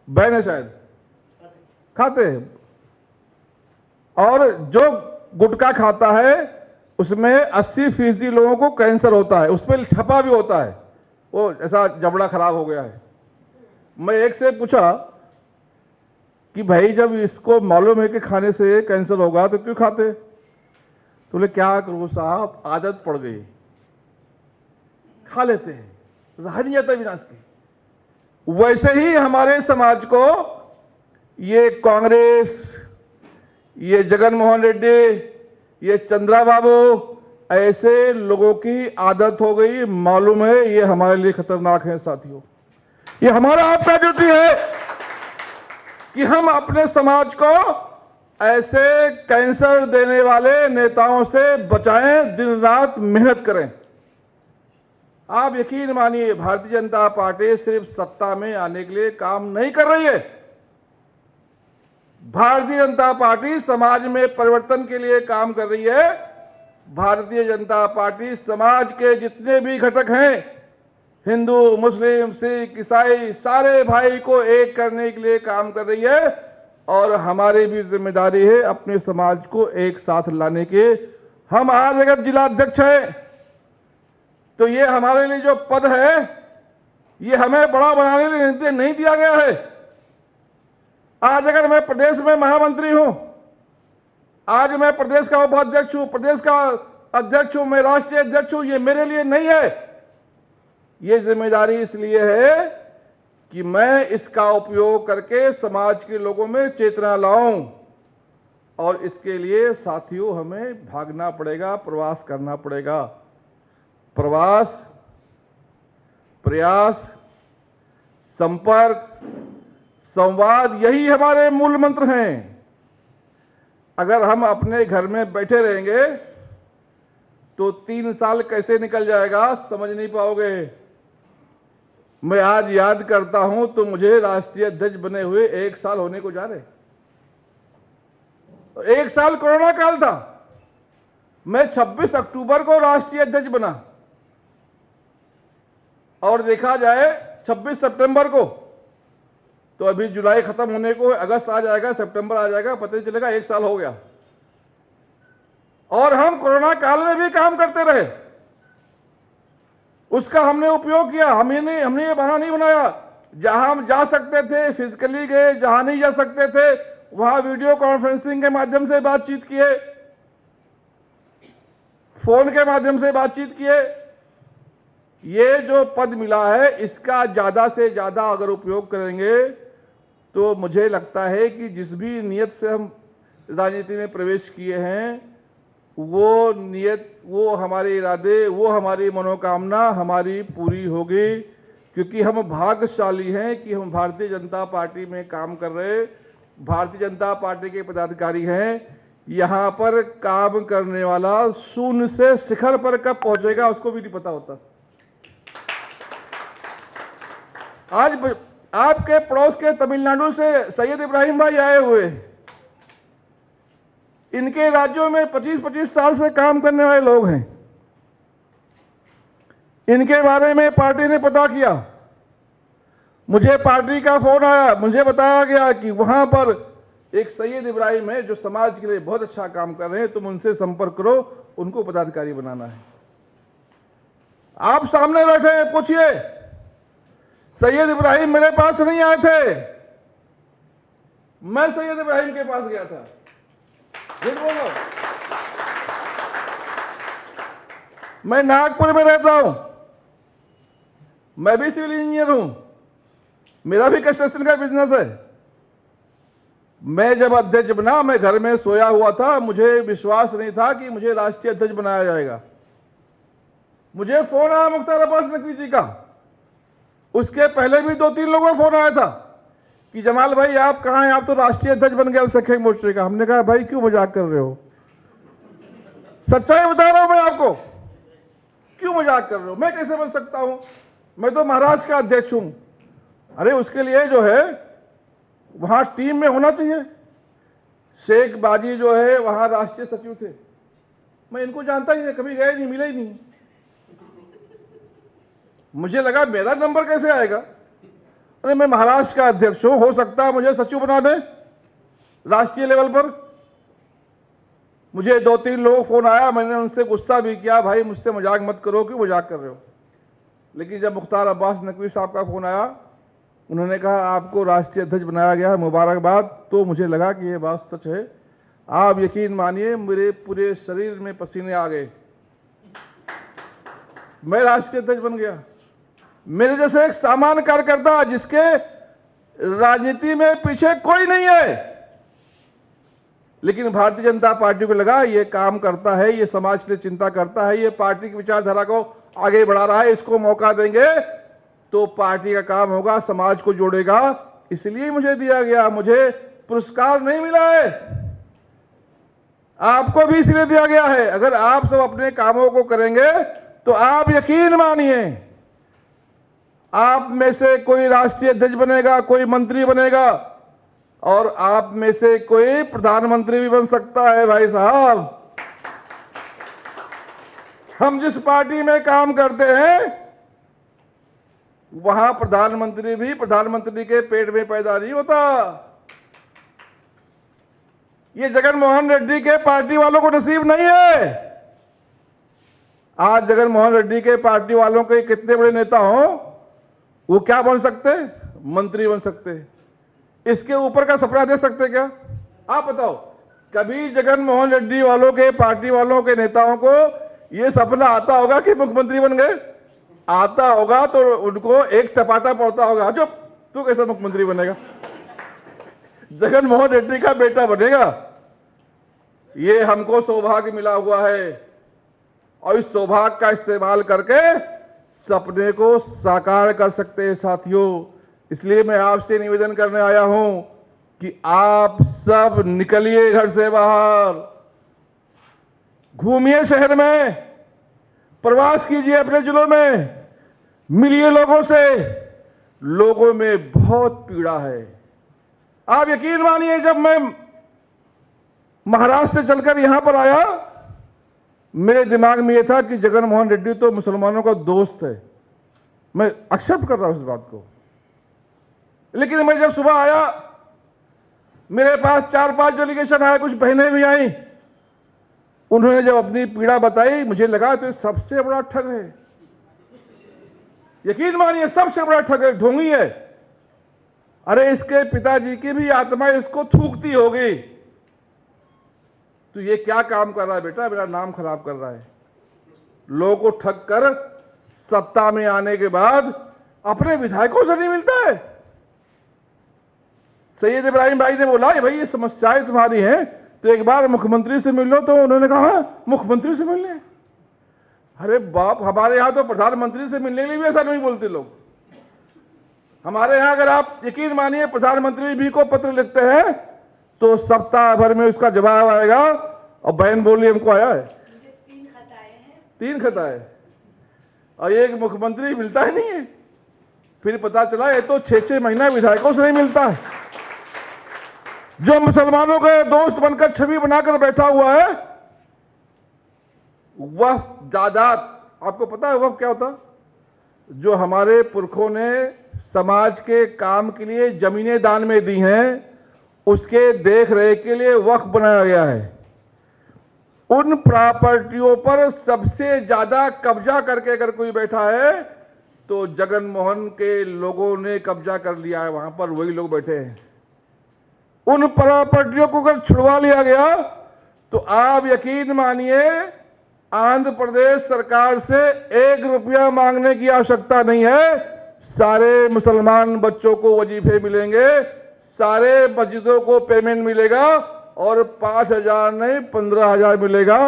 Ban है शायद, खाते हैं। और जो गुटखा खाता है उसमें 80% लोगों को कैंसर होता है, उस पर छपा भी होता है, वो ऐसा जबड़ा खराब हो गया है। मैं एक से पूछा कि भाई जब इसको मालूम है कि खाने से कैंसर होगा तो क्यों खाते? तो बोले क्या करूं साहब, आदत पड़ गई, खा लेते हैं, रहा नहीं जाता विनाश की। वैसे ही हमारे समाज को ये कांग्रेस, ये जगनमोहन रेड्डी, ये चंद्रा बाबू, ऐसे लोगों की आदत हो गई। मालूम है ये हमारे लिए खतरनाक है साथियों। ये हमारा आपका ड्यूटी है कि हम अपने समाज को ऐसे कैंसर देने वाले नेताओं से बचाएं, दिन रात मेहनत करें। आप यकीन मानिए, भारतीय जनता पार्टी सिर्फ सत्ता में आने के लिए काम नहीं कर रही है। भारतीय जनता पार्टी समाज में परिवर्तन के लिए काम कर रही है। भारतीय जनता पार्टी समाज के जितने भी घटक हैं, हिंदू, मुस्लिम, सिख, ईसाई, सारे भाई को एक करने के लिए काम कर रही है। और हमारी भी जिम्मेदारी है अपने समाज को एक साथ लाने की। हम आज अगर जिला अध्यक्ष हैं तो ये हमारे लिए जो पद है ये हमें बड़ा बनाने के लिए नहीं दिया गया है। आज अगर मैं प्रदेश में महामंत्री हूं, आज मैं प्रदेश का उपाध्यक्ष हूं, प्रदेश का अध्यक्ष हूं, मैं राष्ट्रीय अध्यक्ष हूं, ये मेरे लिए नहीं है। ये जिम्मेदारी इसलिए है कि मैं इसका उपयोग करके समाज के लोगों में चेतना लाऊं। और इसके लिए साथियों हमें भागना पड़ेगा, प्रवास करना पड़ेगा। प्रवास, प्रयास, संपर्क, संवाद, यही हमारे मूल मंत्र हैं। अगर हम अपने घर में बैठे रहेंगे तो 3 साल कैसे निकल जाएगा समझ नहीं पाओगे। मैं आज याद करता हूं तो मुझे राष्ट्रीय अध्यक्ष बने हुए 1 साल होने को जा रहे। 1 साल कोरोना काल था। मैं 26 अक्टूबर को राष्ट्रीय अध्यक्ष बना और देखा जाए 26 सितंबर को, तो अभी जुलाई खत्म होने को, अगस्त आ जाएगा, सितंबर आ जाएगा, पता नहीं चलेगा 1 साल हो गया। और हम कोरोना काल में भी काम करते रहे, उसका हमने उपयोग किया। हमने ये बहाना नहीं बनाया। जहां हम जा सकते थे फिजिकली गए, जहां नहीं जा सकते थे वहां वीडियो कॉन्फ्रेंसिंग के माध्यम से बातचीत किए, फोन के माध्यम से बातचीत किए। ये जो पद मिला है इसका ज्यादा से ज्यादा अगर उपयोग करेंगे तो मुझे लगता है कि जिस भी नियत से हम राजनीति में प्रवेश किए हैं वो नियत, वो हमारे इरादे, वो हमारी मनोकामना हमारी पूरी होगी। क्योंकि हम भाग्यशाली हैं कि हम भारतीय जनता पार्टी में काम कर रहे, भारतीय जनता पार्टी के पदाधिकारी हैं। यहां पर काम करने वाला शून्य से शिखर पर कब पहुंचेगा उसको भी नहीं पता होता। आज आपके पड़ोस के तमिलनाडु से सैयद इब्राहिम भाई आए हुए, इनके राज्यों में 25-25 साल से काम करने वाले लोग हैं। इनके बारे में पार्टी ने पता किया, मुझे पार्टी का फोन आया, मुझे बताया गया कि वहां पर एक सैयद इब्राहिम है जो समाज के लिए बहुत अच्छा काम कर रहे हैं, तुम उनसे संपर्क करो, उनको पदाधिकारी बनाना है। आप सामने बैठे हैं, पूछिए, सैयद इब्राहिम मेरे पास नहीं आए थे, मैं सैयद इब्राहिम के पास गया था। झूठ बोलो, मैं नागपुर में रहता हूं, मैं भी सिविल इंजीनियर हूं, मेरा भी कंस्ट्रक्शन का बिजनेस है। मैं जब अध्यक्ष बना, मैं घर में सोया हुआ था, मुझे विश्वास नहीं था कि मुझे राष्ट्रीय अध्यक्ष बनाया जाएगा। मुझे फोन आया मुख्तार अब्बास नकवी जी का, उसके पहले भी 2-3 लोगों का फोन आया था कि जमाल भाई आप कहां हैं, आप तो राष्ट्रीय अध्यक्ष बन गए अल्पसंख्यक मोर्चे का। हमने कहा भाई क्यों मजाक कर रहे हो, सच्चाई बता रहा हूं मैं आपको, क्यों मजाक कर रहे हो, मैं कैसे बन सकता हूं, मैं तो महाराष्ट्र का अध्यक्ष हूं। अरे उसके लिए जो है वहां टीम में होना चाहिए। शेख बाजी जो है वहां राष्ट्रीय सचिव थे, मैं इनको जानता ही नहीं, कभी गए नहीं, मिले ही नहीं। मुझे लगा मेरा नंबर कैसे आएगा, अरे मैं महाराष्ट्र का अध्यक्ष हूं, हो सकता है मुझे सचिव बना दें राष्ट्रीय लेवल पर। मुझे 2-3 लोगों फोन आया, मैंने उनसे गुस्सा भी किया, भाई मुझसे मजाक मत करो, क्यों मजाक कर रहे हो। लेकिन जब मुख्तार अब्बास नकवी साहब का फोन आया, उन्होंने कहा आपको राष्ट्रीय अध्यक्ष बनाया गया है, मुबारकबाद, तो मुझे लगा कि ये बात सच है। आप यकीन मानिए मेरे पूरे शरीर में पसीने आ गए, मैं राष्ट्रीय अध्यक्ष बन गया। मेरे जैसे एक सामान्य कार्यकर्ता जिसके राजनीति में पीछे कोई नहीं है, लेकिन भारतीय जनता पार्टी को लगा ये काम करता है, ये समाज के लिए चिंता करता है, ये पार्टी की विचारधारा को आगे बढ़ा रहा है, इसको मौका देंगे तो पार्टी का काम होगा, समाज को जोड़ेगा, इसलिए मुझे दिया गया। मुझे पुरस्कार नहीं मिला है, आपको भी इसलिए दिया गया है। अगर आप सब अपने कामों को करेंगे तो आप यकीन मानिए आप में से कोई राष्ट्रीय अध्यक्ष बनेगा, कोई मंत्री बनेगा, और आप में से कोई प्रधानमंत्री भी बन सकता है। भाई साहब, हम जिस पार्टी में काम करते हैं वहां प्रधानमंत्री भी प्रधानमंत्री के पेट में पैदा नहीं होता। ये जगन मोहन रेड्डी के पार्टी वालों को नसीब नहीं है। आज जगन मोहन रेड्डी के पार्टी वालों के कितने बड़े नेता हो, वो क्या बन सकते? मंत्री बन सकते। इसके ऊपर का सपना दे सकते क्या? आप बताओ, कभी जगन मोहन रेड्डी वालों के पार्टी वालों के नेताओं को यह सपना आता होगा कि मुख्यमंत्री बन गए? आता होगा तो उनको एक चपाटा पड़ता होगा, जो तू कैसा मुख्यमंत्री बनेगा, जगन मोहन रेड्डी का बेटा बनेगा। ये हमको सौभाग्य मिला हुआ है और इस सौभाग्य का इस्तेमाल करके सपने को साकार कर सकते हैं साथियों। इसलिए मैं आपसे निवेदन करने आया हूं कि आप सब निकलिए घर से बाहर, घूमिए शहर में, प्रवास कीजिए अपने जिलों में, मिलिए लोगों से। लोगों में बहुत पीड़ा है। आप यकीन मानिए, जब मैं महाराष्ट्र से चलकर यहां पर आया, मेरे दिमाग में यह था कि जगन मोहन रेड्डी तो मुसलमानों का दोस्त है, मैं एक्सेप्ट कर रहा हूं इस बात को। लेकिन मैं जब सुबह आया, मेरे पास 4-5 डेलीगेशन आए, कुछ बहनें भी आई। उन्होंने जब अपनी पीड़ा बताई, मुझे लगा तो सबसे बड़ा ठग है। यकीन मानिए, सबसे बड़ा ठग है, ढोंगी है। अरे इसके पिताजी की भी आत्मा इसको थूकती होगी। तो ये क्या काम कर रहा है बेटा, मेरा नाम खराब कर रहा है। लोगों को ठग कर सत्ता में आने के बाद अपने विधायकों से नहीं मिलता है। सैयद इब्राहिम भाई ने बोला भाई ये समस्याएं तुम्हारी हैं तो एक बार मुख्यमंत्री से मिल लो, तो उन्होंने कहा मुख्यमंत्री से मिलने? अरे बाप, हमारे यहां तो प्रधानमंत्री से मिलने के लिए भी ऐसा नहीं बोलते लोग। हमारे यहां अगर आप यकीन मानिए प्रधानमंत्री भी को पत्र लिखते हैं तो सप्ताह भर में उसका जवाब आएगा। और बहन बोली हमको आया है 3 खताएं हैं। 3 खताएं, और एक मुख्यमंत्री मिलता ही नहीं है। फिर पता चला ये तो 6-6 महीना विधायकों से नहीं मिलता है। जो मुसलमानों के दोस्त बनकर छवि बनाकर बैठा हुआ है, वह जायदाद, आपको पता है वह क्या होता? जो हमारे पुरखों ने समाज के काम के लिए जमीनें दान में दी हैं, उसके देख रेख के लिए वक्फ बनाया गया है। उन प्रॉपर्टियों पर सबसे ज्यादा कब्जा करके अगर कोई बैठा है तो जगन मोहन के लोगों ने कब्जा कर लिया है, वहां पर वही लोग बैठे हैं। उन प्रॉपर्टियों को अगर छुड़वा लिया गया तो आप यकीन मानिए आंध्र प्रदेश सरकार से 1 रुपया मांगने की आवश्यकता नहीं है। सारे मुसलमान बच्चों को वजीफे मिलेंगे, सारे मस्जिदों को पेमेंट मिलेगा, और 5,000 नहीं 15,000 मिलेगा।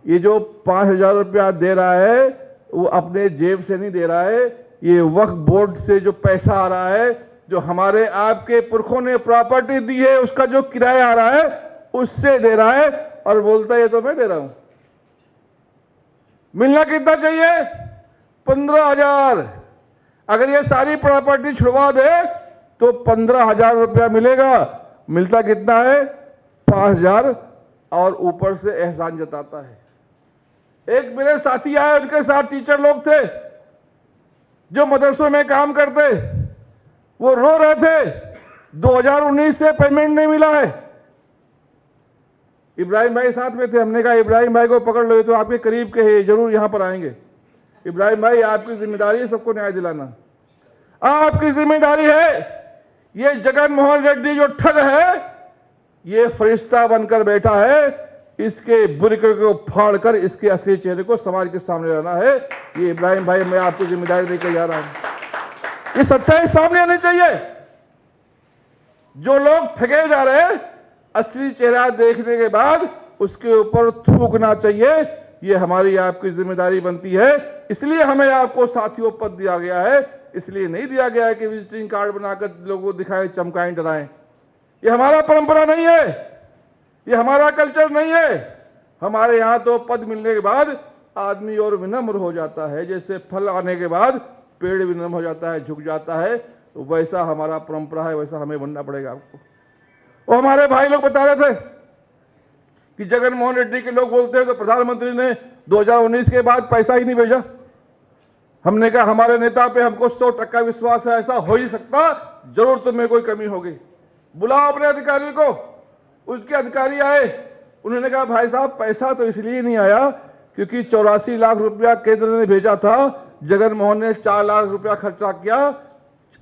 ये जो 5,000 रुपया दे रहा है वो अपने जेब से नहीं दे रहा है, ये वक्फ बोर्ड से जो पैसा आ रहा है, जो हमारे आपके पुरखों ने प्रॉपर्टी दी है उसका जो किराया आ रहा है उससे दे रहा है। और बोलता है ये तो मैं दे रहा हूं। मिलना कितना चाहिए? 15,000। अगर ये सारी प्रॉपर्टी छुड़वा दे तो 15,000 रुपया मिलेगा। मिलता कितना है? 5,000, और ऊपर से एहसान जताता है। एक मेरे साथी आए, उनके साथ टीचर लोग थे जो मदरसों में काम करते। वो रो रहे थे 2019 से पेमेंट नहीं मिला है। इब्राहिम भाई साथ में थे, हमने कहा इब्राहिम भाई को पकड़ लो, तो आपके करीब के हैं, जरूर यहां पर आएंगे। इब्राहिम भाई आपकी जिम्मेदारी है सबको न्याय दिलाना, आपकी जिम्मेदारी है। ये जगन मोहन रेड्डी जो ठग है, ये फरिश्ता बनकर बैठा है, इसके बुरके को फाड़कर इसके असली चेहरे को समाज के सामने लाना है। ये इब्राहिम भाई मैं आपकी जिम्मेदारी लेकर जा रहा हूं, ये सच्चाई सामने आनी चाहिए। जो लोग ठगे जा रहे हैं, असली चेहरा देखने के बाद उसके ऊपर थूकना चाहिए। ये हमारी आपकी जिम्मेदारी बनती है। इसलिए हमें आपको साथियों पद दिया गया है, इसलिए नहीं दिया गया है कि विजिटिंग कार्ड बनाकर लोगों को दिखाएं, चमकाएं, डराएं। ये हमारा परंपरा नहीं है, ये हमारा कल्चर नहीं है। हमारे यहां तो पद मिलने के बाद आदमी और विनम्र हो जाता है, जैसे फल आने के बाद पेड़ विनम्र हो जाता है, झुक जाता है, तो वैसा हमारा परंपरा है, वैसा हमें बनना पड़ेगा आपको। और हमारे भाई लोग बता रहे थे कि जगन मोहन रेड्डी के लोग बोलते हैं कि प्रधानमंत्री ने 2019 के बाद पैसा ही नहीं भेजा। हमने कहा हमारे नेता पे हमको 100% विश्वास है, ऐसा हो ही सकता, जरूर तुम्हें कोई कमी होगी। बुलाओ अपने अधिकारी को। उसके अधिकारी आए, उन्होंने कहा भाई साहब पैसा तो इसलिए नहीं आया क्योंकि 84 लाख रुपया केंद्र ने भेजा था, जगन मोहन ने 4 लाख रुपया खर्चा किया,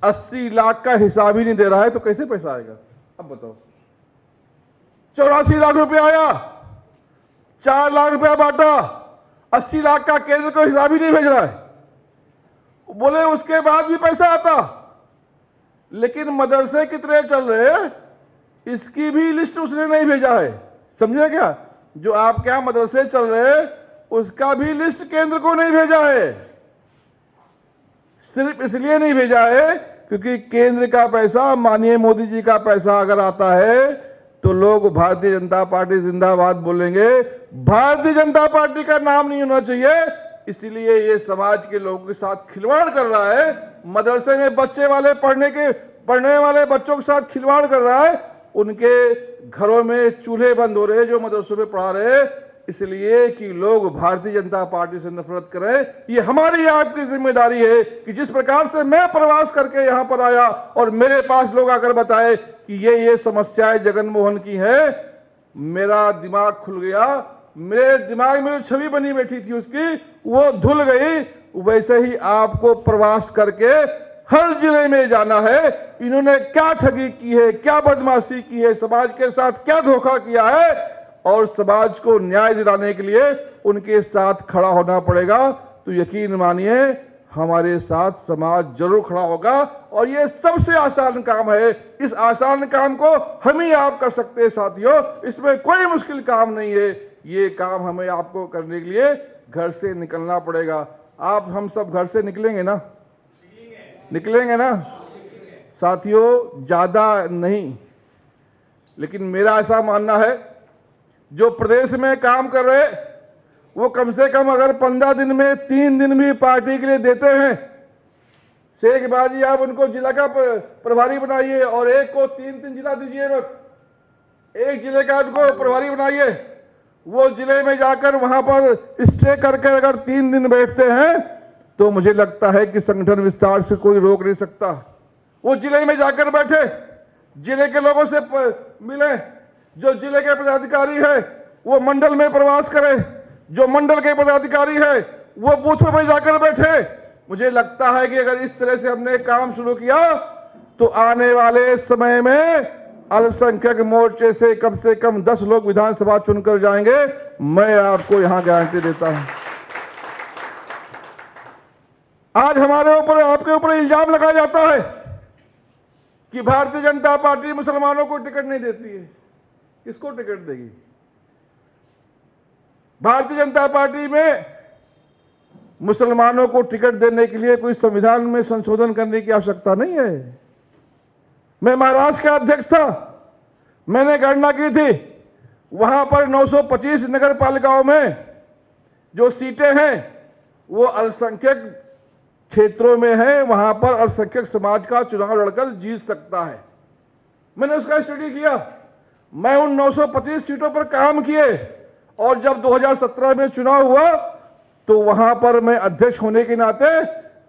80 लाख का हिसाब ही नहीं दे रहा है, तो कैसे पैसा आएगा? अब बताओ, 84 लाख रुपया आया, 4 लाख रुपया बांटा, 80 लाख का केंद्र को हिसाब ही नहीं भेज रहा है। बोले उसके बाद भी पैसा आता, लेकिन मदरसे कितने चल रहे हैं इसकी भी लिस्ट उसने नहीं भेजा है। समझे क्या? जो आपके यहां मदरसे चल रहे हैं उसका भी लिस्ट केंद्र को नहीं भेजा है। सिर्फ इसलिए नहीं भेजा है क्योंकि केंद्र का पैसा, माननीय मोदी जी का पैसा अगर आता है तो लोग भारतीय जनता पार्टी जिंदाबाद बोलेंगे, भारतीय जनता पार्टी का नाम नहीं होना चाहिए। इसलिए ये समाज के लोगों के साथ खिलवाड़ कर रहा है, मदरसे में पढ़ने वाले बच्चों के साथ खिलवाड़ कर रहा है। उनके घरों में चूल्हे बंद हो रहे हैं जो मदरसों में पढ़ा रहे हैं, इसलिए कि लोग भारतीय जनता पार्टी से नफरत करें। ये हमारी आपकी जिम्मेदारी है कि जिस प्रकार से मैं प्रवास करके यहां पर आया और मेरे पास लोग आकर बताए कि ये समस्याएं जगन मोहन की है, मेरा दिमाग खुल गया। मेरे दिमाग में जो छवि बनी बैठी थी उसकी, वो धुल गई। वैसे ही आपको प्रवास करके हर जिले में जाना है। इन्होंने क्या ठगी की है, क्या बदमाशी की है, समाज के साथ क्या धोखा किया है, और समाज को न्याय दिलाने के लिए उनके साथ खड़ा होना पड़ेगा। तो यकीन मानिए हमारे साथ समाज जरूर खड़ा होगा, और ये सबसे आसान काम है। इस आसान काम को हम ही आप कर सकते हैं साथियों, इसमें कोई मुश्किल काम नहीं है। ये काम हमें आपको करने के लिए घर से निकलना पड़ेगा। आप हम सब घर से निकलेंगे ना? निकलेंगे ना साथियों? ज्यादा नहीं, लेकिन मेरा ऐसा मानना है जो प्रदेश में काम कर रहे वो कम से कम अगर 15 दिन में 3 दिन भी पार्टी के लिए देते हैं, शेख बाजी आप उनको जिला का प्रभारी बनाइए और एक को 3 जिला दीजिए, बस एक जिले का उनको प्रभारी बनाइए। वो जिले में जाकर वहां पर स्टे करके अगर 3 दिन बैठते हैं तो मुझे लगता है कि संगठन विस्तार से कोई रोक नहीं सकता। वो जिले में जाकर बैठे, जिले के लोगों से मिले, जो जिले के पदाधिकारी है वो मंडल में प्रवास करे, जो मंडल के पदाधिकारी है वो बूथों में जाकर बैठे। मुझे लगता है कि अगर इस तरह से हमने काम शुरू किया तो आने वाले समय में अल्पसंख्यक मोर्चे से कम 10 लोग विधानसभा चुनकर जाएंगे। मैं आपको यहां गारंटी देता हूं। आज हमारे ऊपर, आपके ऊपर इल्जाम लगाया जाता है कि भारतीय जनता पार्टी मुसलमानों को टिकट नहीं देती है। किसको टिकट देगी? भारतीय जनता पार्टी में मुसलमानों को टिकट देने के लिए कोई संविधान में संशोधन करने की आवश्यकता नहीं है। मैं महाराष्ट्र का अध्यक्ष था, मैंने गणना की थी, वहां पर 925 नगर पालिकाओं में जो सीटें हैं वो अल्पसंख्यक क्षेत्रों में है, वहां पर अल्पसंख्यक समाज का चुनाव लड़कर जीत सकता है। मैंने उसका स्टडी किया, मैं उन 925 सीटों पर काम किए, और जब 2017 में चुनाव हुआ तो वहां पर मैं अध्यक्ष होने के नाते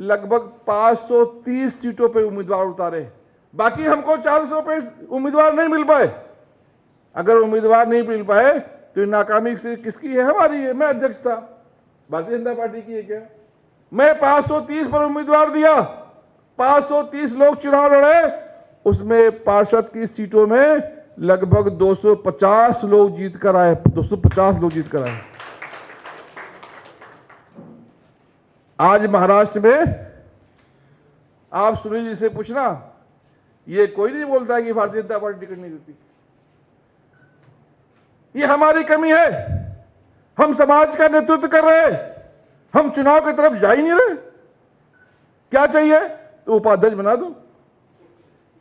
लगभग 530 सीटों पर उम्मीदवार उतारे। बाकी हमको 400 पे उम्मीदवार नहीं मिल पाए। अगर उम्मीदवार नहीं मिल पाए तो ये नाकामी किसकी है? हमारी है। मैं अध्यक्ष था, भारतीय जनता पार्टी की है क्या? मैं 530 पर उम्मीदवार दिया, 530 लोग चुनाव लड़े, उसमें पार्षद की सीटों में लगभग 250 लोग जीत कर आए, 250 लोग जीत कर आए। आज महाराष्ट्र में आप सुनील जी से पूछना, ये कोई नहीं बोलता है कि भारतीय जनता पार्टी टिकट नहीं देती। ये हमारी कमी है। हम समाज का नेतृत्व कर रहे हैं, हम चुनाव की तरफ जा ही नहीं रहे। क्या चाहिए तो उपाध्यक्ष बना दो,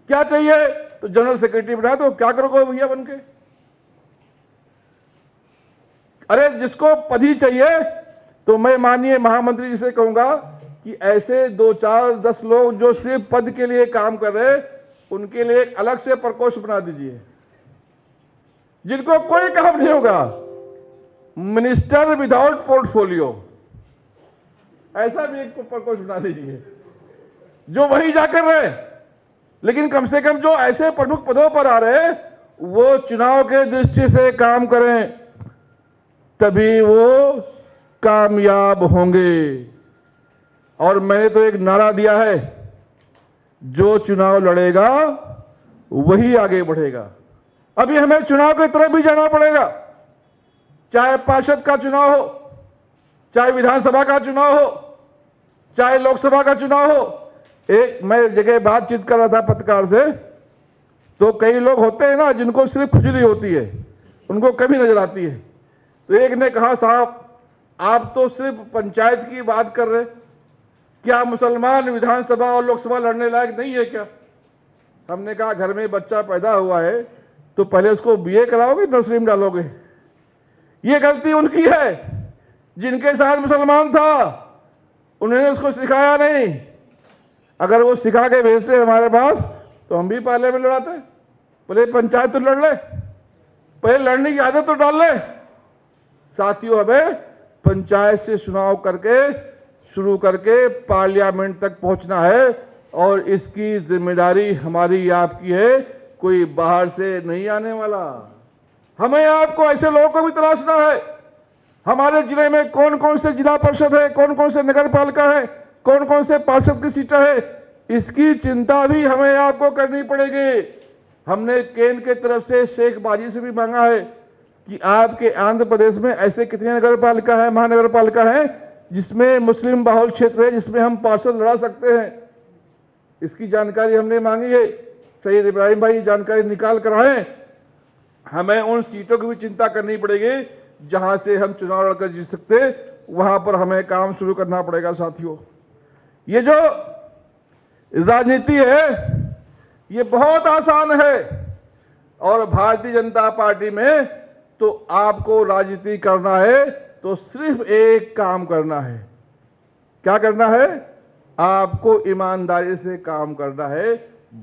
क्या चाहिए तो जनरल सेक्रेटरी बना दो। क्या करोगे भैया बन के? अरे जिसको पद ही चाहिए तो मैं माननीय महामंत्री जी से कहूंगा कि ऐसे 2, 4, 10 लोग जो सिर्फ पद के लिए काम कर रहे हैं, उनके लिए एक अलग से प्रकोष्ठ बना दीजिए, जिनको कोई काम नहीं होगा। मिनिस्टर विदाउट पोर्टफोलियो, ऐसा भी एक प्रकोष्ठ बना दीजिए जो वहीं जाकर रहे। लेकिन कम से कम जो ऐसे प्रमुख पदों पर आ रहे हैं वो चुनाव के दृष्टि से काम करें, तभी वो कामयाब होंगे। और मैंने तो एक नारा दिया है, जो चुनाव लड़ेगा वही आगे बढ़ेगा। अभी हमें चुनाव की तरफ भी जाना पड़ेगा, चाहे पार्षद का चुनाव हो, चाहे विधानसभा का चुनाव हो, चाहे लोकसभा का चुनाव हो। एक मैं जगह बातचीत कर रहा था पत्रकार से, तो कई लोग होते हैं ना जिनको सिर्फ खुजली होती है, उनको कभी नजर आती है। तो एक ने कहा, साहब आप तो सिर्फ पंचायत की बात कर रहे, क्या मुसलमान विधानसभा और लोकसभा लड़ने लायक नहीं है क्या? हमने कहा, घर में बच्चा पैदा हुआ है तो पहले उसको बीए कराओगे, नर्सरी में डालोगे? ये गलती उनकी है जिनके साथ मुसलमान था, उन्होंने उसको सिखाया नहीं। अगर वो सिखा के भेजते हमारे पास तो हम भी पहले में लड़ाते। पहले पंचायत तो लड़ ले, पहले लड़ने की आदत तो डाल ले। साथियों, हमें पंचायत से चुनाव करके शुरू करके पार्लियामेंट तक पहुंचना है, और इसकी जिम्मेदारी हमारी आपकी है, कोई बाहर से नहीं आने वाला। हमें आपको ऐसे लोगों को भी तलाशना है। हमारे जिले में कौन कौन से जिला परिषद है, कौन कौन से नगर पालिका है, कौन कौन से पार्षद की सीटें है, इसकी चिंता भी हमें आपको करनी पड़ेगी। हमने केंद्र की तरफ से शेख बाजी से भी मांगा है कि आपके आंध्र प्रदेश में ऐसे कितने नगर पालिका है, महानगर पालिका है जिसमें मुस्लिम बहुल क्षेत्र है, जिसमें हम पार्षद लड़ा सकते हैं। इसकी जानकारी हमने मांगी है। सैयद इब्राहिम भाई जानकारी निकाल कर आए। हमें उन सीटों की भी चिंता करनी पड़ेगी जहां से हम चुनाव लड़कर जीत सकते, वहां पर हमें काम शुरू करना पड़ेगा। साथियों, ये जो राजनीति है ये बहुत आसान है, और भारतीय जनता पार्टी में तो आपको राजनीति करना है तो सिर्फ एक काम करना है। क्या करना है? आपको ईमानदारी से काम करना है,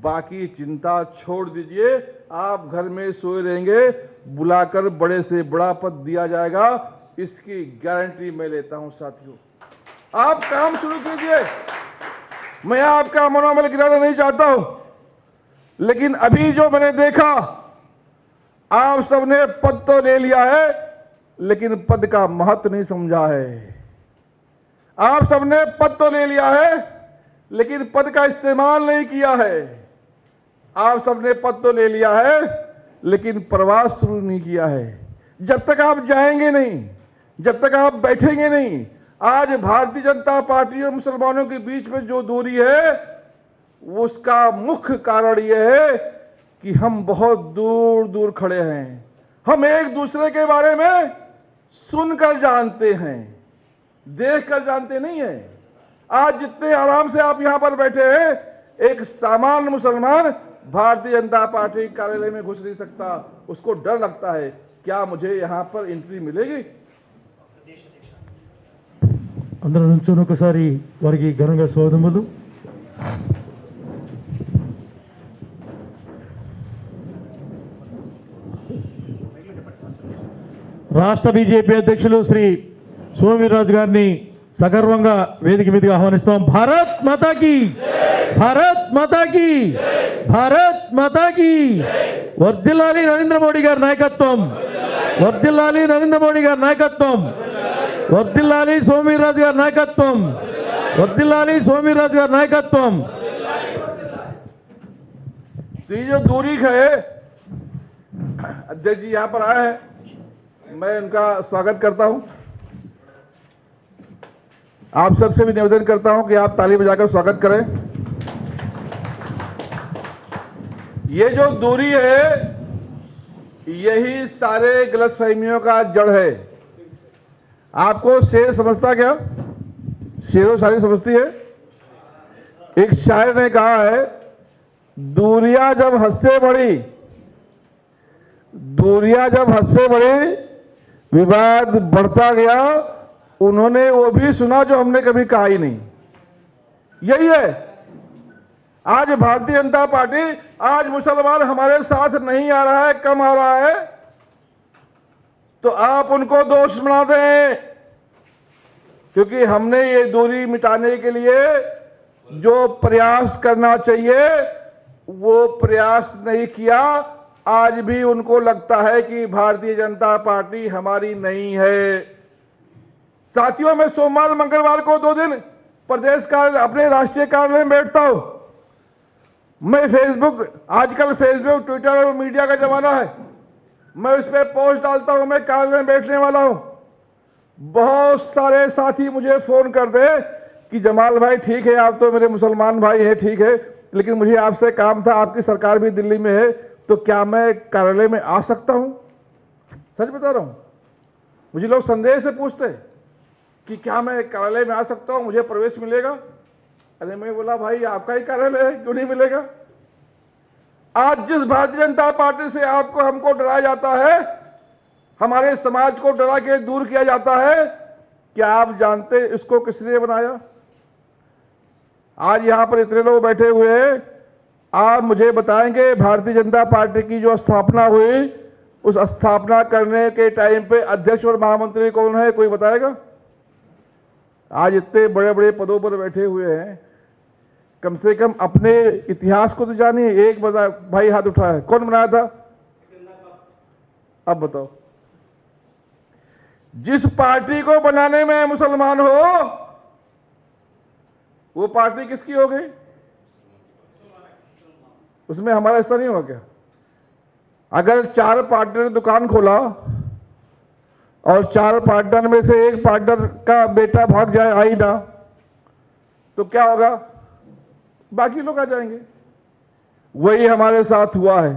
बाकी चिंता छोड़ दीजिए। आप घर में सोए रहेंगे, बुलाकर बड़े से बड़ा पद दिया जाएगा, इसकी गारंटी मैं लेता हूं। साथियों, आप काम शुरू कीजिए। मैं आपका मनोबल गिराना नहीं चाहता हूं, लेकिन अभी जो मैंने देखा, आप सबने पद तो ले लिया है लेकिन पद का महत्व नहीं समझा है। आप सबने पद तो ले लिया है लेकिन पद का इस्तेमाल नहीं किया है। आप सबने पद तो ले लिया है लेकिन प्रवास शुरू नहीं किया है। जब तक आप जाएंगे नहीं, जब तक आप बैठेंगे नहीं, आज भारतीय जनता पार्टी और मुसलमानों के बीच में जो दूरी है उसका मुख्य कारण यह है कि हम बहुत दूर दूर खड़े हैं। हम एक दूसरे के बारे में सुनकर जानते हैं, देखकर जानते नहीं है। आज जितने आराम से आप यहां पर बैठे हैं, एक सामान्य मुसलमान भारतीय जनता पार्टी कार्यालय में घुस नहीं सकता। उसको डर लगता है, क्या मुझे यहां पर एंट्री मिलेगी? అందరూ నుంచుని ఒకసారి వారికి ఘనంగా స్వాగతములు. రాష్ట్ర బీజేపీ అధ్యక్షులు శ్రీ సోమవీర్రాజు గారిని సగర్వంగా వేదిక మీదకి ఆహ్వానిస్తాం. భారత్ మాతాకి భారత్ మాతాకి భారత్ మాతాకి వర్ధిల్లాలి నరేంద్ర మోడీ గారి నాయకత్వం వర్ధిల్లాలి నరేంద్ర మోడీ గారి నాయకత్వం వర్ధిల్లాలి సోమవీర్రాజు గారి నాయకత్వం వర్ధిల్లాలి సోమవీర్రాజు గారి నాయకత్వం तो ये जो दूरी है, अध्यक्ष जी यहाँ पर आए हैं, मैं उनका स्वागत करता हूं। आप सबसे भी निवेदन करता हूं कि आप ताली बजाकर स्वागत करें। ये जो दूरी है, यही सारे गलतफहमियों का जड़ है। आपको शेर समझता क्या? शेरों शायरी समझती है? एक शायर ने कहा है, दूरियां जब हद से बढ़ी, दूरियां जब हद से बढ़ी, विवाद बढ़ता गया, उन्होंने वो भी सुना जो हमने कभी कहा ही नहीं। यही है आज भारतीय जनता पार्टी। आज मुसलमान हमारे साथ नहीं आ रहा है, कम आ रहा है, तो आप उनको दोष बना दें, क्योंकि हमने ये दूरी मिटाने के लिए जो प्रयास करना चाहिए वो प्रयास नहीं किया। आज भी उनको लगता है कि भारतीय जनता पार्टी हमारी नहीं है। साथियों, मैं सोमवार मंगलवार को 2 दिन प्रदेश कार्यालय अपने राष्ट्रीय कार्यालय में बैठता हूं। मैं फेसबुक, आजकल फेसबुक, ट्विटर और मीडिया का जमाना है, मैं उस पर पोस्ट डालता हूं, मैं कार्यालय में बैठने वाला हूं। बहुत सारे साथी मुझे फोन कर दे कि जमाल भाई ठीक है, आप तो मेरे मुसलमान भाई हैं, ठीक है, लेकिन मुझे आपसे काम था, आपकी सरकार भी दिल्ली में है, तो क्या मैं कार्यालय में आ सकता हूं? सच बता रहा हूं, मुझे लोग संदेह से पूछते कि क्या मैं कार्यालय में आ सकता हूं, मुझे प्रवेश मिलेगा? अरे मैं बोला, भाई आपका ही कार्यालय है, क्यों नहीं मिलेगा? आज जिस भारतीय जनता पार्टी से आपको हमको डराया जाता है, हमारे समाज को डरा के दूर किया जाता है, क्या आप जानते इसको किसने बनाया? आज यहां पर इतने लोग बैठे हुए हैं, आप मुझे बताएंगे भारतीय जनता पार्टी की जो स्थापना हुई, उस स्थापना करने के टाइम पे अध्यक्ष और महामंत्री कौन है? कोई बताएगा? आज इतने बड़े बड़े पदों पर बैठे हुए हैं, कम से कम अपने इतिहास को तो जानिए। एक बता भाई हाथ उठाया है, कौन बनाया था? अब बताओ, जिस पार्टी को बनाने में मुसलमान हो, वो पार्टी किसकी हो गई? उसमें हमारा हिस्सा नहीं हुआ क्या? अगर 4 पार्टनर ने दुकान खोला और 4 पार्टनर में से एक पार्टनर का बेटा भाग जाए आईना, तो क्या होगा? बाकी लोग आ जाएंगे। वही हमारे साथ हुआ है।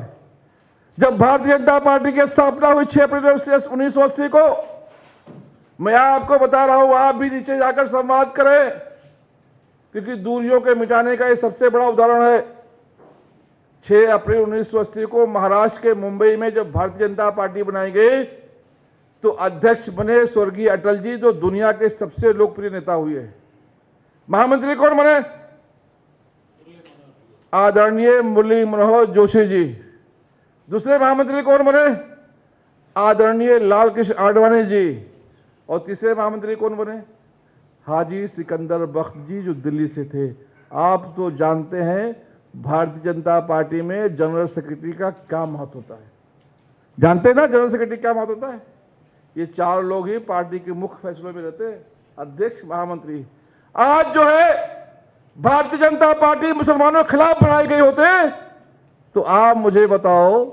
जब भारतीय जनता पार्टी की स्थापना हुई 6 अप्रैल 1980 को, मैं आपको बता रहा हूं, आप भी नीचे जाकर संवाद करें, क्योंकि दूरियों के मिटाने का ये सबसे बड़ा उदाहरण है। 6 अप्रैल 1980 को महाराष्ट्र के मुंबई में जब भारतीय जनता पार्टी बनाई गई, तो अध्यक्ष बने स्वर्गीय अटल जी, जो दुनिया के सबसे लोकप्रिय नेता हुए। महामंत्री कौन बने? आदरणीय मुरली मनोहर जोशी जी। दूसरे महामंत्री कौन बने? आदरणीय लाल कृष्ण आडवाणी जी। और तीसरे महामंत्री कौन बने? हाजी सिकंदर बख्श जी, जो दिल्ली से थे। आप तो जानते हैं भारतीय जनता पार्टी में जनरल सेक्रेटरी का क्या महत्व होता है। जानते हैं ना जनरल सेक्रेटरी क्या महत्व होता है? ये 4 लोग ही पार्टी के मुख्य फैसलों में रहते हैं, अध्यक्ष, महामंत्री। आज जो है भारतीय जनता पार्टी मुसलमानों के खिलाफ बनाई गई होते, तो आप मुझे बताओ,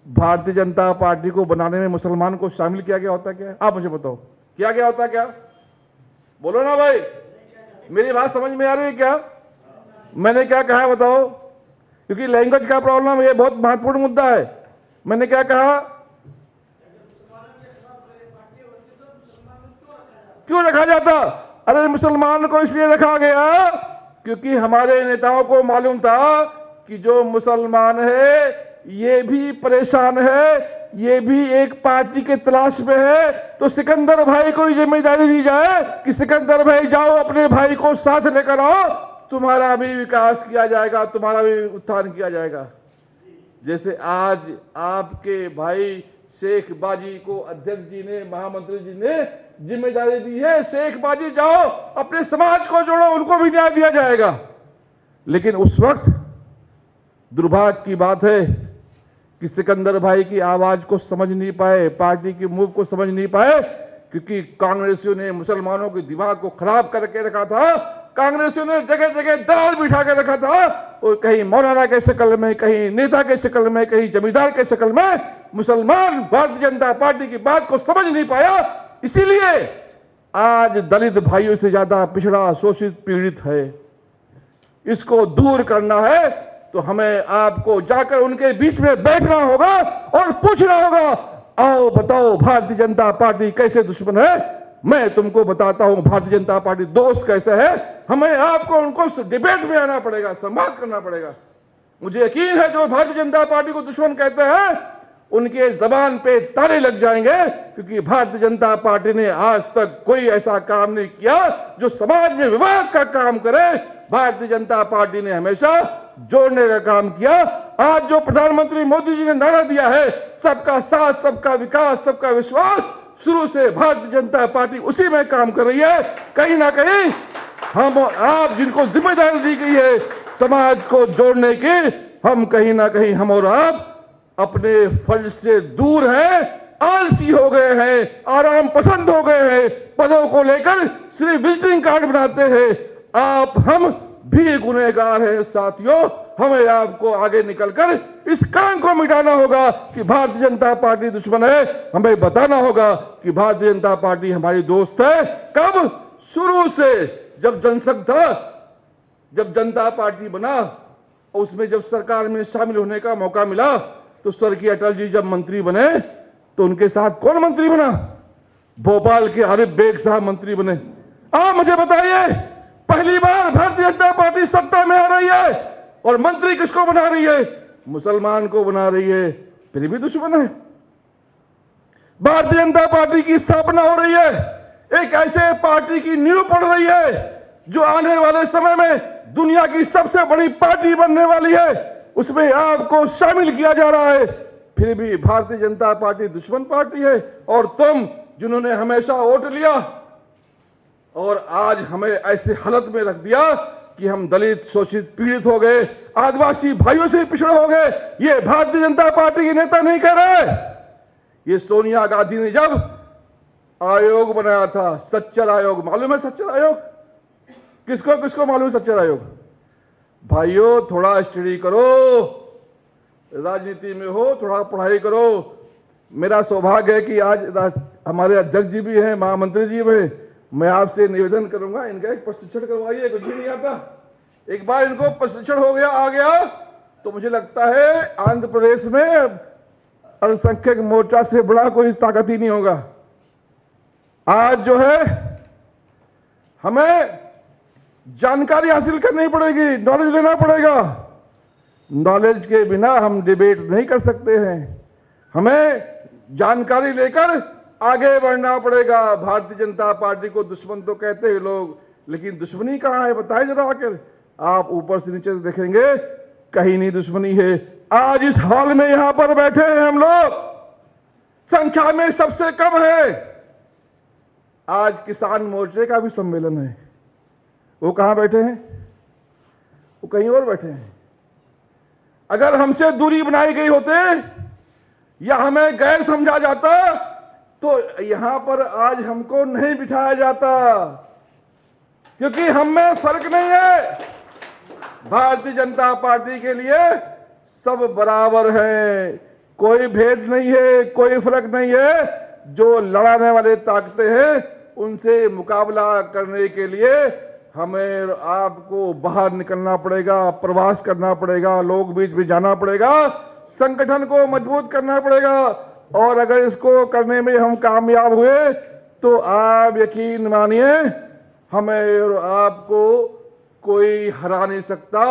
भारतीय जनता पार्टी को बनाने में मुसलमान को शामिल किया गया होता क्या? आप मुझे बताओ, किया गया होता क्या? बोलो ना भाई, मेरी बात समझ में आ रही है क्या? मैंने क्या कहा बताओ, क्योंकि लैंग्वेज का प्रॉब्लम ये बहुत महत्वपूर्ण मुद्दा है। मैंने क्या कहा? क्यों रखा जाता? अरे मुसलमान को इसलिए रखा गया क्योंकि हमारे नेताओं को मालूम था कि जो मुसलमान है ये भी परेशान है, ये भी एक पार्टी के तलाश में है, तो सिकंदर भाई को जिम्मेदारी दी जाए कि सिकंदर भाई जाओ अपने भाई को साथ लेकर आओ, तुम्हारा भी विकास किया जाएगा, तुम्हारा भी उत्थान किया जाएगा। जैसे आज आपके भाई शेख बाजी को अध्यक्ष जी ने, महामंत्री जी ने जिम्मेदारी दी है, शेख बाजी जाओ अपने समाज को जोड़ो, उनको भी न्याय दिया जाएगा। लेकिन उस वक्त दुर्भाग्य की बात है कि सिकंदर भाई की आवाज को समझ नहीं पाए, पार्टी की मूव को समझ नहीं पाए, क्योंकि कांग्रेसियों ने मुसलमानों के दिमाग को खराब करके रखा था। कांग्रेसियों ने जगह जगह दलाल बिठा के रखा था, और कहीं मौलाना के शक्ल में, कहीं नेता के शक्ल में, कहीं जमींदार के शक्ल में मुसलमान भारतीय जनता पार्टी की बात को समझ नहीं पाया। इसीलिए आज दलित भाइयों से ज्यादा पिछड़ा, शोषित, पीड़ित है। इसको दूर करना है तो हमें आपको जाकर उनके बीच में बैठना होगा और पूछना होगा, आओ बताओ भारतीय जनता पार्टी कैसे दुश्मन है। मैं तुमको बताता हूं भारतीय जनता पार्टी दोस्त कैसे है। हमें आपको उनको डिबेट में आना पड़ेगा, संवाद करना पड़ेगा। मुझे यकीन है जो भारतीय जनता पार्टी को दुश्मन कहते हैं उनके जबान पे ताले लग जाएंगे, क्योंकि भारतीय जनता पार्टी ने आज तक कोई ऐसा काम नहीं किया जो समाज में विवाद का काम करे। भारतीय जनता पार्टी ने हमेशा जोड़ने का काम किया। आज जो प्रधानमंत्री मोदी जी ने नारा दिया है, सबका साथ, सबका विकास, सबका विश्वास, शुरू से भारतीय जनता पार्टी उसी में काम कर रही है। कहीं ना कहीं हम आप जिनको जिम्मेदारी दी गई है समाज को जोड़ने की, हम कहीं ना कहीं हम और आप अपने फर्ज से दूर हैं, आलसी हो गए हैं, आराम पसंद हो गए हैं, पदों को लेकर सिर्फ विजिटिंग कार्ड बनाते हैं। आप हम भी गुनहगार हैं साथियों। हमें आपको आगे निकलकर इस काम को मिटाना होगा कि भारतीय जनता पार्टी दुश्मन है। हमें बताना होगा कि भारतीय जनता पार्टी हमारी दोस्त है। कब? शुरू से जब जनसंघ था, जब जनता पार्टी बना, उसमें जब सरकार में शामिल होने का मौका मिला, तो स्वर्गीय अटल जी जब मंत्री बने तो उनके साथ कौन मंत्री बना? भोपाल के आरिफ बेग साहब मंत्री बने। आप मुझे बताइए, पहली बार भारतीय जनता पार्टी सत्ता में आ रही है और मंत्री किसको बना रही है? मुसलमान को बना रही है, फिर भी दुश्मन है। भारतीय जनता पार्टी की स्थापना हो रही है, एक ऐसे पार्टी की नींव पड़ रही है जो आने वाले समय में दुनिया की सबसे बड़ी पार्टी बनने वाली है, उसमें आपको शामिल किया जा रहा है। फिर भी भारतीय जनता पार्टी दुश्मन पार्टी है। और तुम जिन्होंने हमेशा वोट लिया और आज हमें ऐसे हालत में रख दिया कि हम दलित, शोषित, पीड़ित हो गए, आदिवासी भाइयों से पिछड़े हो गए, ये भारतीय जनता पार्टी के नेता नहीं कह रहे। ये सोनिया गांधी ने जब आयोग बनाया था, सच्चर आयोग, मालूम है सच्चर आयोग? किसको किसको मालूम है सच्चर आयोग? भाइयों थोड़ा स्टडी करो, राजनीति में हो, थोड़ा पढ़ाई करो। मेरा सौभाग्य है कि आज हमारे अध्यक्ष जी भी हैं, महामंत्री जी भी हैं। मैं आपसे निवेदन करूंगा, इनका एक प्रशिक्षण करवाइए, कुछ भी नहीं आता। एक बार इनको प्रशिक्षण हो गया, आ गया, तो मुझे लगता है आंध्र प्रदेश में अल्पसंख्यक मोर्चा से बड़ा कोई ताकत ही नहीं होगा। आज जो है हमें जानकारी हासिल करनी पड़ेगी, नॉलेज लेना पड़ेगा। नॉलेज के बिना हम डिबेट नहीं कर सकते हैं। हमें जानकारी लेकर आगे बढ़ना पड़ेगा। भारतीय जनता पार्टी को दुश्मन तो कहते हैं लोग, लेकिन दुश्मनी कहां है बताइए जरा आकर। आप ऊपर से नीचे देखेंगे, कहीं नहीं दुश्मनी है। आज इस हॉल में यहां पर बैठे हैं हम लोग, संख्या में सबसे कम है। आज किसान मोर्चे का भी सम्मेलन है, वो कहां बैठे हैं? वो कहीं और बैठे हैं। अगर हमसे दूरी बनाई गई होते या हमें गैर समझा जाता तो यहां पर आज हमको नहीं बिठाया जाता, क्योंकि हम में फर्क नहीं है। भारतीय जनता पार्टी के लिए सब बराबर है, कोई भेद नहीं है, कोई फर्क नहीं है। जो लड़ाने वाले ताकतें हैं उनसे मुकाबला करने के लिए हमें आपको बाहर निकलना पड़ेगा, प्रवास करना पड़ेगा, लोग बीच में जाना पड़ेगा, संगठन को मजबूत करना पड़ेगा। और अगर इसको करने में हम कामयाब हुए तो आप यकीन मानिए हमें और आपको कोई हरा नहीं सकता,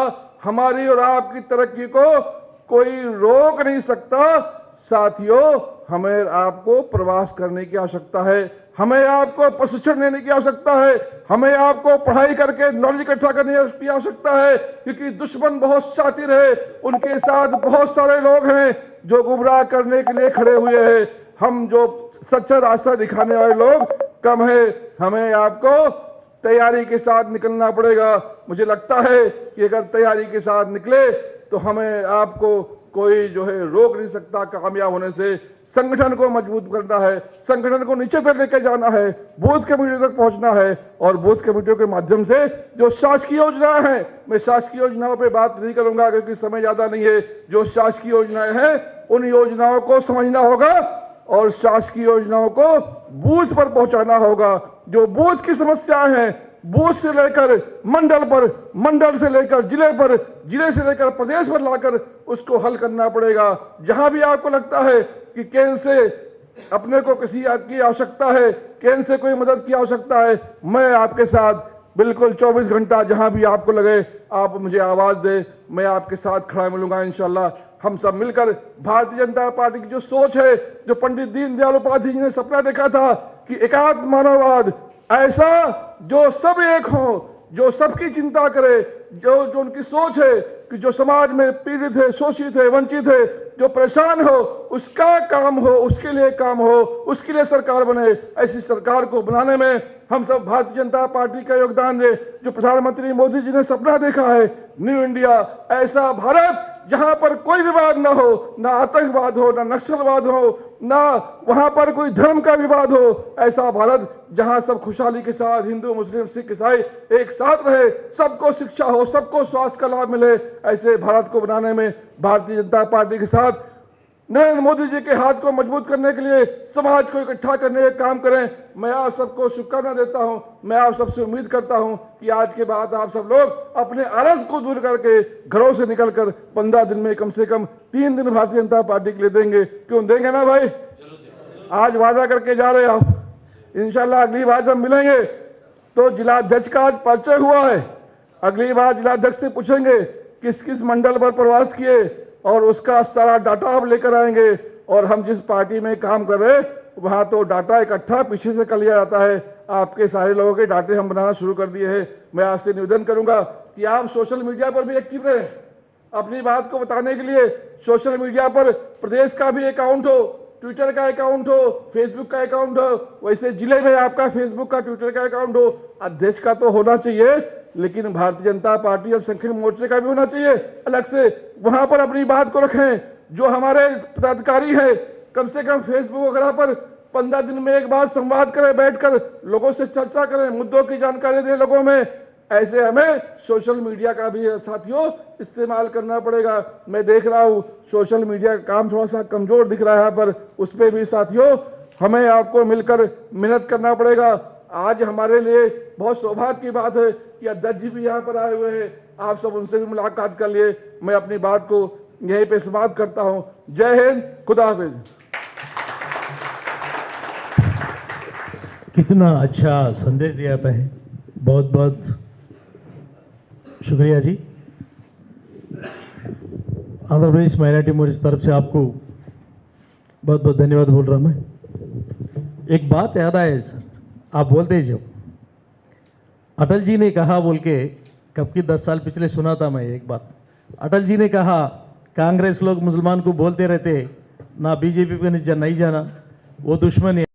हमारी और आपकी तरक्की को कोई रोक नहीं सकता। साथियों, हमें आपको प्रवास करने की आवश्यकता है, हमें आपको प्रशिक्षण लेने की आवश्यकता है, हमें आपको पढ़ाई करके नॉलेज इकट्ठा करने की आवश्यकता है, क्योंकि दुश्मन बहुत शातिर है, उनके साथ बहुत सारे लोग हैं जो गुमराह करने के लिए खड़े हुए हैं। हम जो सच्चा रास्ता दिखाने वाले लोग कम है। हमें आपको तैयारी के साथ निकलना पड़ेगा। मुझे लगता है कि अगर तैयारी के साथ निकले तो हमें आपको कोई जो है रोक नहीं सकता कामयाब होने से। संगठन को मजबूत करना है, संगठन को नीचे तक लेकर जाना है, बूथ कमेटियों तक पहुंचना है और बूथ कमेटियों के माध्यम से जो शासकीय योजनाएं हैं, मैं शासकीय योजनाओं पे बात नहीं करूंगा क्योंकि समय ज्यादा नहीं है। जो शासकीय योजनाएं हैं उन योजनाओं को समझना होगा और शासकीय योजनाओं को बूथ पर पहुंचाना होगा। जो बूथ की समस्याएं हैं, बूथ से लेकर मंडल पर, मंडल से लेकर जिले पर, जिले से लेकर प्रदेश पर लाकर उसको हल करना पड़ेगा। जहां भी आपको लगता है कि केंद्र से अपने को किसी की आवश्यकता है, केंद्र से कोई मदद की आवश्यकता है, मैं आपके साथ बिल्कुल 24 घंटा जहां भी आपको लगे आप मुझे आवाज दे, मैं आपके साथ खड़ा मिलूंगा इंशाल्लाह। हम सब मिलकर भारतीय जनता पार्टी की जो सोच है, जो पंडित दीनदयाल उपाध्याय जी ने सपना देखा था कि एकात्म मानववाद, ऐसा जो सब एक हो, जो सबकी चिंता करे, जो उनकी सोच है कि जो समाज में पीड़ित है, शोषित है, वंचित है, जो परेशान हो, उसका काम हो, उसके लिए काम हो, उसके लिए सरकार बने। ऐसी सरकार को बनाने में हम सब भारतीय जनता पार्टी का योगदान दे। जो प्रधानमंत्री मोदी जी ने सपना देखा है, न्यू इंडिया, ऐसा भारत जहां पर कोई विवाद ना हो, ना आतंकवाद हो, ना नक्सलवाद हो, ना वहां पर कोई धर्म का विवाद हो, ऐसा भारत जहां सब खुशहाली के साथ हिंदू, मुस्लिम, सिख, ईसाई एक साथ रहे, सबको शिक्षा हो, सबको स्वास्थ्य का लाभ मिले, ऐसे भारत को बनाने में भारतीय जनता पार्टी के साथ नरेंद्र मोदी जी के हाथ को मजबूत करने के लिए समाज को इकट्ठा करने का काम करें। मैं आप सबको शुभकामना देता हूं। मैं आप सबसे उम्मीद करता हूं कि आज के बाद आप सब लोग अपने आलस को दूर करके घरों से निकलकर 15 दिन में कम से कम 3 दिन भारतीय जनता पार्टी के लिए देंगे। क्यों देंगे ना भाई? आज वादा करके जा रहे आप, इंशाल्लाह अगली बार जब मिलेंगे तो जिलाध्यक्ष का आज परिचय हुआ है। अगली बार जिलाध्यक्ष से पूछेंगे किस किस मंडल पर प्रवास किए और उसका सारा डाटा आप लेकर आएंगे। और हम जिस पार्टी में काम कर रहे वहां तो डाटा इकट्ठा पीछे से कर लिया जाता है। आपके सारे लोगों के डाटे हम बनाना शुरू कर दिए हैं। मैं आपसे निवेदन करूंगा कि आप सोशल मीडिया पर भी एक्टिव रहें। अपनी बात को बताने के लिए सोशल मीडिया पर प्रदेश का भी अकाउंट हो, ट्विटर का अकाउंट हो, फेसबुक का अकाउंट हो, वैसे जिले में आपका फेसबुक का, ट्विटर का अकाउंट हो। अध्यक्ष का तो होना चाहिए, लेकिन भारतीय जनता पार्टी अल्पसंख्यक मोर्चे का भी होना चाहिए अलग से। वहां पर अपनी बात को रखें। जो हमारे पदाधिकारी हैं कम से कम फेसबुक वगैरह पर 15 दिन में एक बार संवाद करें, बैठकर लोगों से चर्चा करें, मुद्दों की जानकारी दें लोगों में। ऐसे हमें सोशल मीडिया का भी साथियों इस्तेमाल करना पड़ेगा। मैं देख रहा हूं सोशल मीडिया का काम थोड़ा सा कमजोर दिख रहा है, पर उस पर भी साथियों हमें आपको मिलकर मेहनत करना पड़ेगा। आज हमारे लिए बहुत सौभाग्य की बात है कि अध्यक्ष जी भी यहाँ पर आए हुए हैं। आप सब उनसे भी मुलाकात कर लिए। मैं अपनी बात को यहीं पे समाप्त करता हूं। जय हिंद, खुदा हाफिज। कितना अच्छा संदेश दिया था है। बहुत बहुत शुक्रिया जी। आंध्र प्रदेश माइनॉरिटी मोर्चा की तरफ से आपको बहुत बहुत धन्यवाद बोल रहा हूं मैं। एक बात याद आए सर, आप बोलते जब अटल जी ने कहा बोल के, कब की 10 साल पिछले सुना था मैं एक बात। अटल जी ने कहा कांग्रेस लोग मुसलमान को बोलते रहते ना बीजेपी पे नहीं जाना, वो दुश्मन है।